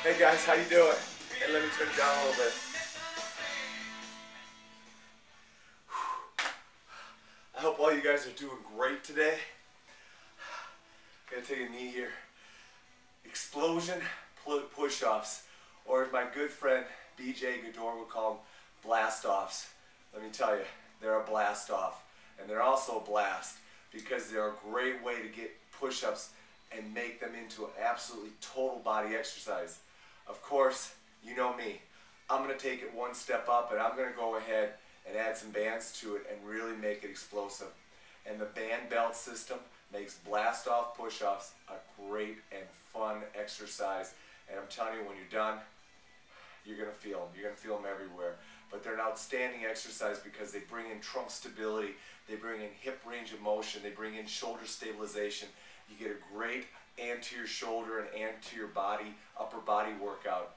Hey guys, how you doing? And let me turn it down a little bit. I hope all you guys are doing great today. Gonna take a knee here. Explosion push-offs, or as my good friend BJ Gador would call them, blast-offs. Let me tell you, they're a blast-off, and they're also a blast because they're a great way to get push-ups and make them into an absolutely total body exercise. Of course, you know me. I'm going to take it one step up, and I'm going to go ahead and add some bands to it and really make it explosive. And the band belt system makes blast-off push-offs a great and fun exercise. And I'm telling you, when you're done, you're going to feel them. You're going to feel them everywhere. But they're an outstanding exercise because they bring in trunk stability, they bring in hip range of motion, they bring in shoulder stabilization. You get a great anterior shoulder and anterior body, upper body workout.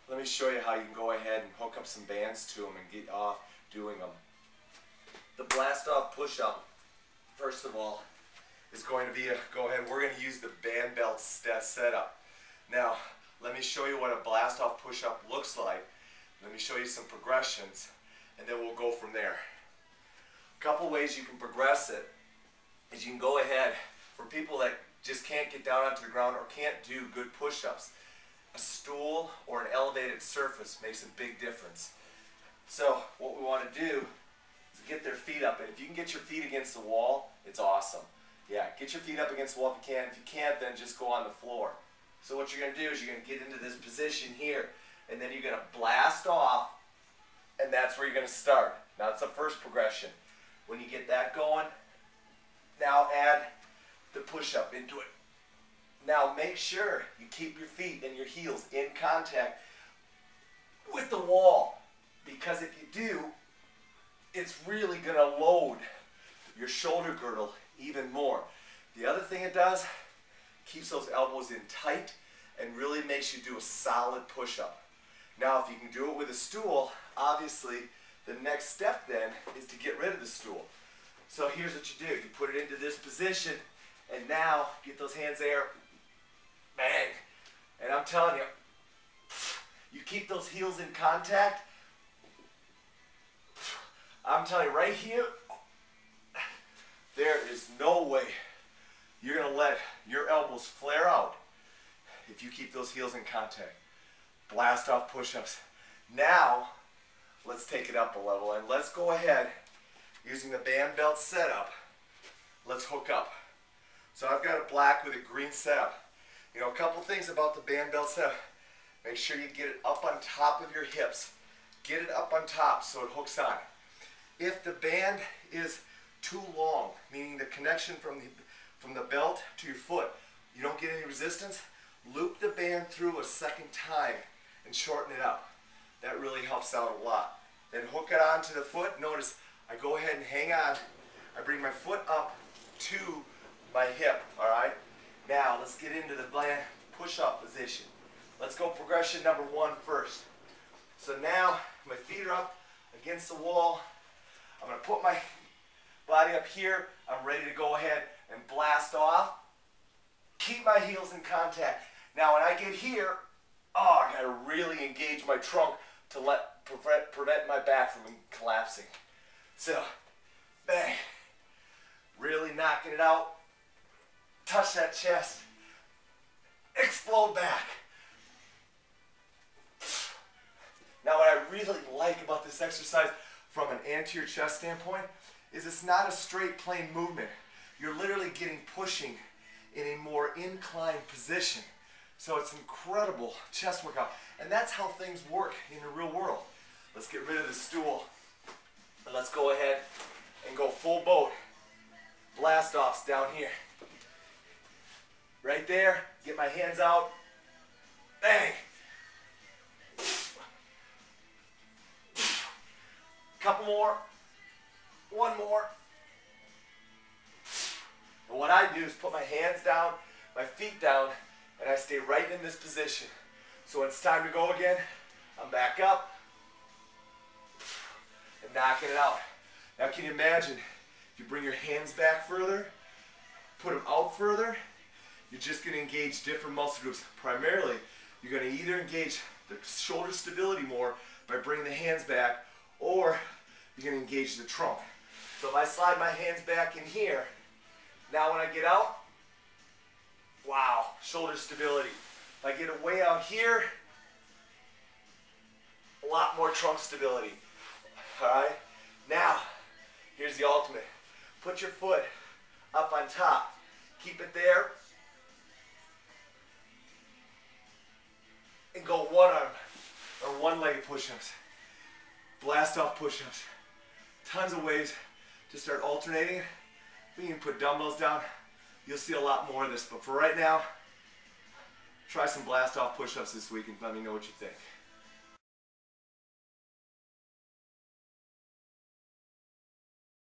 Let me show you how you can go ahead and hook up some bands to them and get off doing them. The blast-off push-up, first of all, is going to be we're going to use the band belt setup. Now, let me show you what a blast-off push-up looks like. Let me show you some progressions, and then we'll go from there. A couple ways you can progress it is you can go ahead, for people that just can't get down onto the ground or can't do good push-ups, a stool or an elevated surface makes a big difference. So what we want to do is get their feet up, and if you can get your feet against the wall, it's awesome. Yeah, get your feet up against the wall if you can. If you can't, then just go on the floor. So what you're going to do is you're going to get into this position here, and then you're going to blast off, and that's where you're going to start. Now it's the first progression. When you get that going, now add the push-up into it. Now make sure you keep your feet and your heels in contact with the wall, because if you do, it's really going to load your shoulder girdle even more. The other thing it does, keeps those elbows in tight and really makes you do a solid push-up. Now if you can do it with a stool, obviously the next step then is to get rid of the stool. So here's what you do. You put it into this position, and now get those hands there, bang. And I'm telling you, you keep those heels in contact, I'm telling you right here, there is no way you're going to let your elbows flare out if you keep those heels in contact. Blast off push-ups. Now, let's take it up a level, and let's go ahead, using the band belt setup, let's hook up. So I've got a black with a green setup. You know, a couple things about the band belt setup. Make sure you get it up on top of your hips. Get it up on top so it hooks on. If the band is too long, meaning the connection from the belt to your foot, you don't get any resistance, loop the band through a second time and shorten it up. That really helps out a lot. Then hook it onto the foot. Notice I go ahead and hang on. I bring my foot up to my hip, all right? Now let's get into the band push-up position. Let's go progression number 1 first. So now my feet are up against the wall. I'm going to put my body up here. I'm ready to go ahead and blast off. Keep my heels in contact. Now when I get here, I got to really engage my trunk to prevent my back from collapsing. So, bang. Really knocking it out. Touch that chest. Explode back. Now what I really like about this exercise from an anterior chest standpoint is it's not a straight plane movement. You're literally getting pushing in a more inclined position. So it's an incredible chest workout. And that's how things work in the real world. Let's get rid of the stool. And let's go ahead and go full boat. Blast offs down here. Right there, get my hands out. Bang. Couple more. One more. And what I do is put my hands down, my feet down, and I stay right in this position. So when it's time to go again, I'm back up and knocking it out. Now can you imagine if you bring your hands back further, put them out further, you're just going to engage different muscle groups. Primarily, You're going to either engage the shoulder stability more by bringing the hands back, or you're going to engage the trunk. So if I slide my hands back in here, now when I get out, wow, shoulder stability. If I get it way out here, a lot more trunk stability. All right? Now, here's the ultimate. Put your foot up on top. Keep it there. And go one arm or one-legged push-ups. Blast off push-ups. Tons of ways to start alternating. We can put dumbbells down. You'll see a lot more of this, but for right now, try some blast off push-ups this week and let me know what you think.